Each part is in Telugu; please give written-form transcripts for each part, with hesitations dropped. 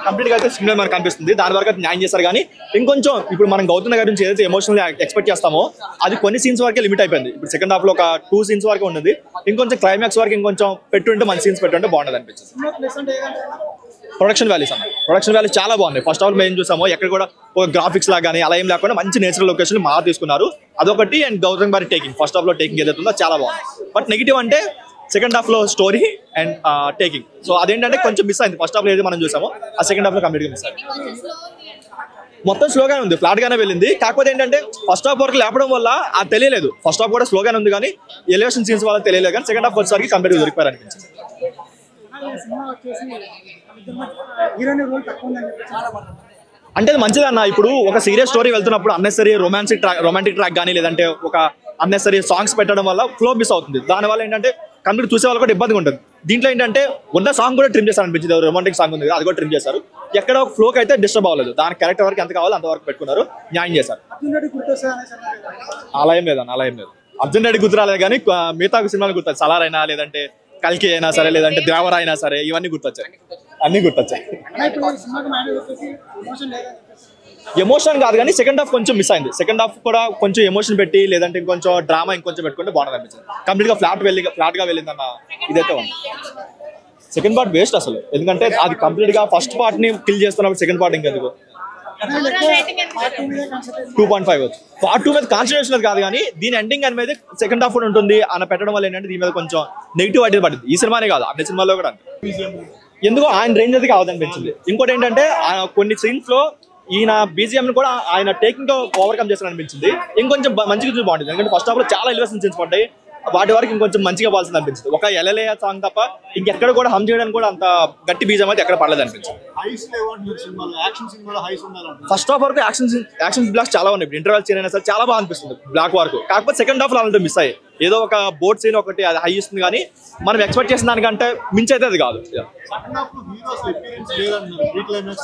కంప్లీట్ గా అయితే సిమిలర్ మనకు కనిపిస్తుంది. దాని వరకు అయితే న్యాయం చేశారు. కానీ ఇంకొంచెం ఇప్పుడు మనం గౌతమ్ నగర్ నుంచి ఏదైతే ఎమోషనల్ ఎక్స్పెక్ట్ చేస్తామో అది కొన్ని సీన్స్ వరకే లిమిట్ అయిపోయింది. ఇప్పుడు సెకండ్ హాఫ్ లో ఒక 2 సీన్స్ వరకు ఉన్నది. ఇంకొంచెం క్లైమాక్స్ వరకు ఇంకొంచెం పెట్టుంటే మంచి సీన్స్ పెట్టుంటే బాగుంటుంది అనిపించింది. ప్రొడక్షన్ వాల్యూస్ అన్న ప్రొడక్షన్ వాల్యూస్ చాలా బాగున్నాయి. ఫస్ట్ హాఫ్ మేము చూసాము ఎక్కడ కూడా ఒక గ్రాఫిక్స్ లా కానీ అలా ఏం లేకుండా మంచి నేచురల్ లొకేషన్ మా తీసుకున్నారు. అదొకటి. అండ్ గౌతమ్ గారి టేకింగ్ ఫస్ట్ హాఫ్ లో టేకింగ్ ఏదైతే ఉందో చాలా బాగుంది. బట్ నెగిటివ్ అంటే సెకండ్ హాఫ్ లో స్టోరీ అండ్ టేకింగ్. సో అదేంటంటే కొంచెం మిస్ అయింది. ఫస్ట్ హాఫ్ లో ఏది మనం చూసామో ఆ సెకండ్ హాఫ్ లో కంప్లీట్ గా మిస్ అయింది. మొత్తం స్లోగానే ఉంది, ఫ్లాట్ గానే వెళ్ళింది. కాకపోతే ఏంటంటే ఫస్ట్ హాఫ్ వరకు లేపడం వల్ల అది తెలియలేదు. ఫస్ట్ హాఫ్ కూడా స్లోగానే ఉంది కానీ ఎలివేషన్ సీన్స్ వల్ల తెలియలేదు. కానీ సెకండ్ హాఫ్ వచ్చేసరికి కంప్లీట్ గా దొరికిపోయారు అనిపించింది. అంటే అది మంచిదన్న. ఇప్పుడు ఒక సీరియస్ స్టోరీ వెళ్తున్నప్పుడు అన్నెసరీ రొమాంటిక్ ట్రాక్ కానీ లేదంటే ఒక అన్నెసరీ సాంగ్స్ పెట్టడం వల్ల ఫ్లో మిస్ అవుతుంది. దానివల్ల ఏంటంటే కంప్లీట్ చూసే వాళ్ళు కూడా ఇబ్బందిగా ఉంటుంది. దీంట్లో ఏంటంటే ఉన్న సాంగ్ కూడా ట్రిమ్ చేశారు అనిపించింది. రొమాంటిక్ సాంగ్ ఉంది అది కూడా ట్రిమ్ చేశారు. ఎక్కడ ఒక ఫ్లోకి అయితే డిస్టర్బ్ అవ్వలేదు. దాని క్యారెక్టర్ వరకు ఎంత కావాలో అంతవరకు పెట్టుకున్నారు, న్యాయం చేశారు. అలా ఏం లేదన్న, అలా ఏం లేదు. అర్జున్ రెడ్డి గుర్తురాలేదు కానీ మిగతా సినిమాలు గుర్తొచ్చాయి. సలార్ అయినా లేదంటే కల్కి అయినా సరే లేదంటే దేవర అయినా సరే ఇవన్నీ గుర్తొచ్చాయి. అన్ని గుర్తొచ్చాయి. ఎమోషన్ కాదు కానీ సెకండ్ హాఫ్ కొంచెం మిస్ అయింది. సెకండ్ హాఫ్ కూడా కొంచెం ఎమోషన్ పెట్టి లేదంటే ఇంకొంచెం డ్రామా ఇంకొంచెం పెట్టుకుంటే బాగుంది అనిపించింది. కంప్లీట్ గా ఫ్లాట్ గా వెళ్ళిందన్న ఇదైతే ఉంది. సెకండ్ పార్ట్ వేస్ట్ అసలు. ఎందుకంటే అది కంప్లీట్ గా ఫస్ట్ పార్ట్ ని కిల్ చేస్తున్నప్పుడు సెకండ్ పార్ట్ ఇంకెందుకు 2.5 వచ్చు. పార్ట్ 2 మీద కాన్సన్ట్రేషన్ కాదు కానీ దీని ఎండింగ్ అనేది సెకండ్ హాఫ్ కూడా ఉంటుంది అన్న పెట్టడం వల్ల ఏంటంటే దీని మీద కొంచెం నెగిటివ్ ఐడియా పడింది. ఈ సినిమానే కాదు అన్ని సినిమాల్లో కూడా ఎందుకో ఆయన రేంజ్ అది కావదనిపించింది. ఇంకోటి ఏంటంటే కొన్ని సీన్స్ లో ఈయన బీజిఎం కూడా ఆయన టేకింగ్ తో ఓవర్కమ్ చేస్తాను అనిపించింది. ఇంకొంచెం మంచిగా చూసి బాగుంటుంది. ఎందుకంటే ఫస్ట్ హాఫ్ లో చాలా ఎలివేషన్ సీన్స్ పడ్డాయి. వాటి వరకు ఇంకొంచెం మంచిగా పోవాల్సింది అనిపించింది. ఒక ఎల్ఎల్ఏ సాంగ్ తప్ప ఇంకెక్కడ కూడా హమ్ చేయడానికి కూడా అంత గట్టి బీజం అయితే ఎక్కడ పడలేదు అనిపించింది. ఫస్ట్ హాఫ్ వరకు యాక్షన్ బ్లాక్స్ చాలా ఉన్నాయి. ఇంటర్వెల్ సీన్ అయినా సరే చాలా బాగా అనిపిస్తుంది బ్లాక్ వరకు. కాకపోతే సెకండ్ హాఫ్ లో అలాంటి మిస్ అయ్యి ఏదో ఒక బోట్ సీన్ ఒకటి అది హై ఇస్తుంది కానీ మనం ఎక్స్పెక్ట్ చేసిన దానికంటే మించి అయితే అది కాదు.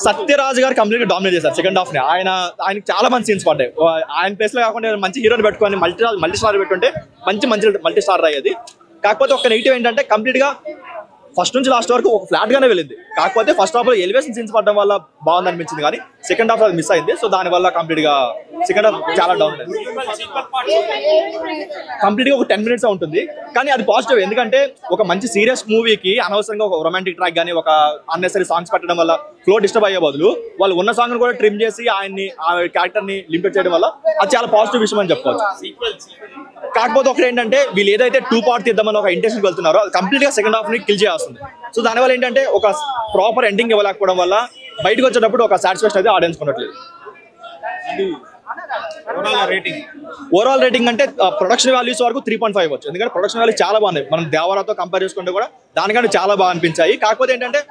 సత్యరాజ్ గారు కంప్లీట్ గా డామినేట్ చేశారు సెకండ్ హాఫ్ ని. ఆయనకి చాలా మంచి సీన్స్ పడ్డాయి. ఆయన ప్లేస్ లో కాకుండా మంచి హీరోని పెట్టుకొని మల్టీ స్టార్ పెట్టుకుంటే మంచి మల్టీ స్టార్ అయ్యేది. కాకపోతే ఒక నెగిటివ్ ఏంటంటే కంప్లీట్ గా ఫస్ట్ నుంచి లాస్ట్ వరకు ఒక ఫ్లాట్ గానే వెళ్ళింది. కాకపోతే ఫస్ట్ హాఫ్ లో ఎలివేషన్ సీన్స్ పడడం వల్ల బాగుంది అనిపించింది కానీ సెకండ్ హాఫ్ అది మిస్ అయింది. సో దాని వల్ల కంప్లీట్ గా సెకండ్ హాఫ్ చాలా డౌన్ అయింది. కంప్లీట్ గా ఒక 10 minutes ఉంటుంది కానీ అది పాజిటివ్. ఎందుకంటే ఒక మంచి సీరియస్ మూవీకి అనవసరంగా ఒక రొమాంటిక్ ట్రాక్ కానీ ఒక అన్నెసరీ సాంగ్స్ పెట్టడం వల్ల ఫ్లో డిస్టర్బ్ అయ్యే బదులు వాళ్ళు ఉన్న సాంగ్ కూడా ట్రిమ్ చేసి ఆ క్యారెక్టర్ ని లిమిట్ చేయడం వల్ల అది చాలా పాజిటివ్ విషయం అని చెప్పుకోవచ్చు. కాకపోతే ఒకటి ఏంటంటే వీళ్ళు ఏదైతే 2 part తీద్దామని ఒక ఇంటెన్షన్ వెళ్తున్నారో అది కంప్లీట్ గా సెకండ్ హాఫ్ ని కిల్ చేస్తుంది. సో దానివల్ల ఏంటంటే ఒక ప్రాపర్ ఎండింగ్ ఇవ్వలేకపోవడం వల్ల బయటకు వచ్చేటప్పుడు ఒక సాటిస్ఫాక్షన్ అయితే ఆడియన్స్ కొనట్లేదు. ఓవరాల్ రేటింగ్ అంటే ప్రొడక్షన్ వాల్యూస్ వరకు 3.5 వచ్చు. ఎందుకంటే ప్రొడక్షన్ వాల్యూస్ చాలా బాగున్నాయి. మనం దేవరాతో కంపేర్ చేసుకుంటే కూడా దానికంటే చాలా బాగా అనిపించాయి. కాకపోతే ఏంటంటే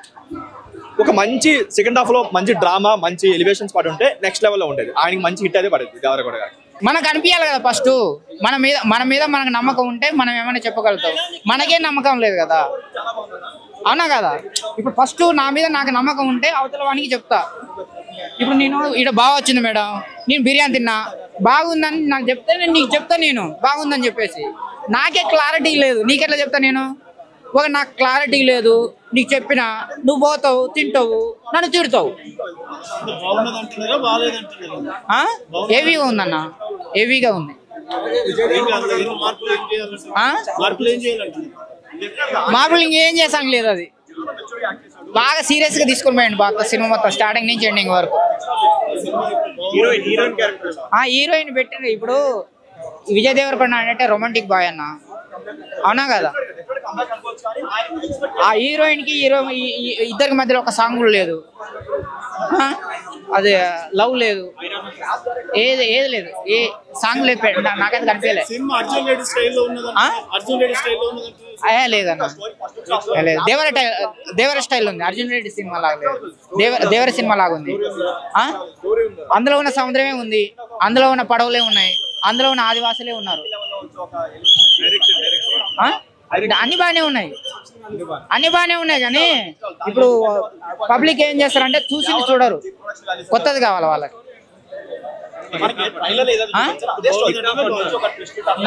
ఒక మంచి సెకండ్ హాఫ్ లో మంచి డ్రామా మంచి ఎలివేషన్స్ పడి ఉంటే నెక్స్ట్ లెవెల్లో ఉండేది. ఆయనకి మంచి హిట్ అయితే పడేది దేవర కూడా. మనకు అనిపించాలి కదా ఫస్ట్ మన మీద మనకు నమ్మకం ఉంటే మనం ఏమైనా చెప్పగలుగుతాం. మనకే నమ్మకం లేదు కదా, అవునా కదా. ఇప్పుడు ఫస్ట్ నా మీద నాకు నమ్మకం ఉంటే అవతల వానికి చెప్తా. ఇప్పుడు నేను ఇక్కడ బాగా వచ్చింది మేడం, నేను బిర్యానీ తిన్నా బాగుందని నాకు చెప్తే నేను నీకు చెప్తా నేను బాగుందని చెప్పేసి. నాకే క్లారిటీ లేదు, నీకెట్లా చెప్తా నేను? నాకు క్లారిటీ లేదు, నీకు చెప్పినా నువ్వు పోతావు తింటావు నన్ను తిడతావు. హెవీగా ఉందన్న, హెవీగా ఉంది. మార్పులు ఇంకేం చేసాం లేదు. అది బాగా సీరియస్ గా తీసుకుని పోయండి బాగా సినిమా మొత్తం స్టార్టింగ్ నుంచి ఎండింగ్ వరకు. హీరోయిన్ పెట్టిండ్రు. ఇప్పుడు విజయ్ దేవరకొండ అంటే రొమాంటిక్ బాయ్ అన్న, అవునా కదా. ఆ హీరోయిన్ కి ఇద్దరికి మధ్యలో ఒక సాంగ్ కూడా లేదు, అదే లవ్ లేదు, ఏది లేదు, ఏ సాంగ్ లేదు. నాకైతే కనిపించలేదు. లేదన్న, లేదు. దేవర స్టైల్ ఉంది, అర్జున్ రెడ్డి సినిమా లాగా లేదు. దేవర సినిమా లాగా ఉంది. అందులో ఉన్న సముద్రమే ఉంది, అందులో ఉన్న పడవలే ఉన్నాయి, అందులో ఉన్న ఆదివాసులే ఉన్నారు. అన్ని బాగానే ఉన్నాయి కానీ ఇప్పుడు పబ్లిక్ ఏం చేస్తారంటే చూసి చూడరు, కొత్తది కావాలి వాళ్ళకి.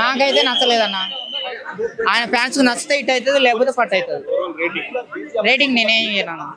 నాకైతే నచ్చలేదన్న. ఆయన ఫ్యాన్స్ కు నచ్చితే ఇట్ అవుతుంది, లేకపోతే పట్టు అవుతుంది. రేటింగ్ నేనేం చేయను.